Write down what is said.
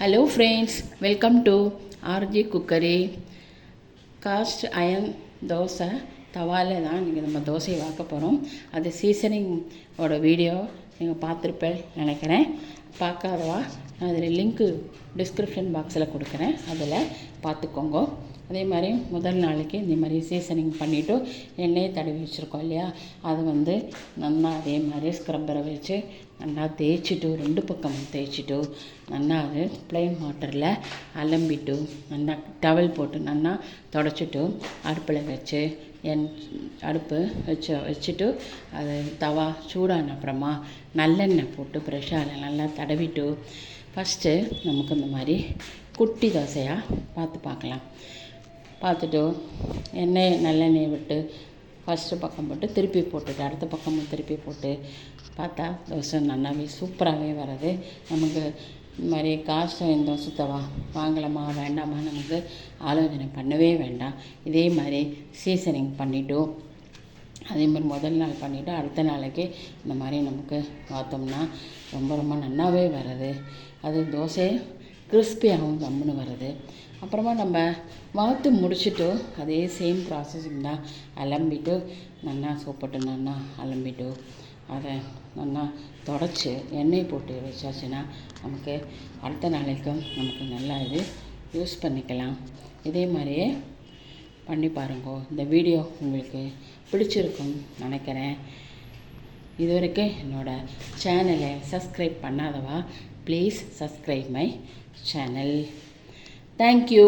Hello friends, welcome to RG cookery. Cast iron dosa தவாவில் தான் இன்றைக்கி நம்ம தோசையை வாக்க போகிறோம். அது சீசனிங்கோட வீடியோ நீங்கள் பார்த்துருப்பேன் நினைக்கிறேன். பார்க்காதவா நான் அதில் லிங்க்கு டிஸ்கிரிப்ஷன் பாக்ஸில் கொடுக்குறேன், அதில் பார்த்துக்கோங்க. அதே மாதிரி முதல் நாளைக்கு இந்த மாதிரி சீசனிங் பண்ணிவிட்டு எண்ணெயை தடவி வச்சுருக்கோம் இல்லையா, அது நல்லா அதே மாதிரி ஸ்க்ரப்பரை வச்சு நல்லா தேய்ச்சிட்டு 2 பக்கமும் தேய்ச்சிட்டு நல்லா அது ப்ளைன் வாட்டரில் அலம்பிட்டு நல்லா டவல் போட்டு நல்லா தொடச்சிட்டு அடுப்பில் வச்சு அடுப்பு வச்சுட்டு அது தவா சூடான அப்புறமா நல்லெண்ணெய் போட்டு ப்ரெஷ்ஷால் நல்லா தடவிட்டு ஃபஸ்ட்டு நமக்கு இந்த மாதிரி குட்டி தோசையாக பார்க்கலாம். பார்த்துட்டு நல்லெண்ணெயை விட்டு ஃபஸ்ட்டு பக்கம் போட்டு திருப்பி போட்டுட்டு அடுத்த பக்கமும் திருப்பி போட்டு பார்த்தா தோசை நல்லாவே சூப்பராகவே வர்றது. நமக்கு இந்த மாதிரி காசு இந்த தோசை தவா வாங்கலாமா வேண்டாமா நமக்கு ஆலோசனை பண்ணவே வேண்டாம். இதே மாதிரி சீசனிங் பண்ணிவிட்டு அதே மாதிரி முதல் நாள் பண்ணிவிட்டு அடுத்த நாளைக்கு இந்த மாதிரி நமக்கு பார்த்தோம்னா ரொம்ப நல்லாவே வர்றது. அது தோசை கிறிஸ்பியாகவும் கம்முன்னு வருது. அப்புறமா நம்ம வாத்து முடிச்சுட்டு அதே சேம் ப்ராசஸிங் தான். அலம்பிட்டு நல்லா சோப்பிட்டு நல்லா அலம்பிட்டு அதை நல்லா தொடச்சி எண்ணெய் போட்டு வச்சாச்சுன்னா நமக்கு அடுத்த நாளைக்கும் நமக்கு நல்லா இது யூஸ் பண்ணிக்கலாம். இதே மாதிரியே பண்ணி பாருங்க. இந்த வீடியோ உங்களுக்கு பிடிச்சிருக்குன்னு நினைக்கிறேன். இது வரைக்கும் என்னோடய சேனலை சப்ஸ்கிரைப் பண்ணாதவா please subscribe my channel. Thank you.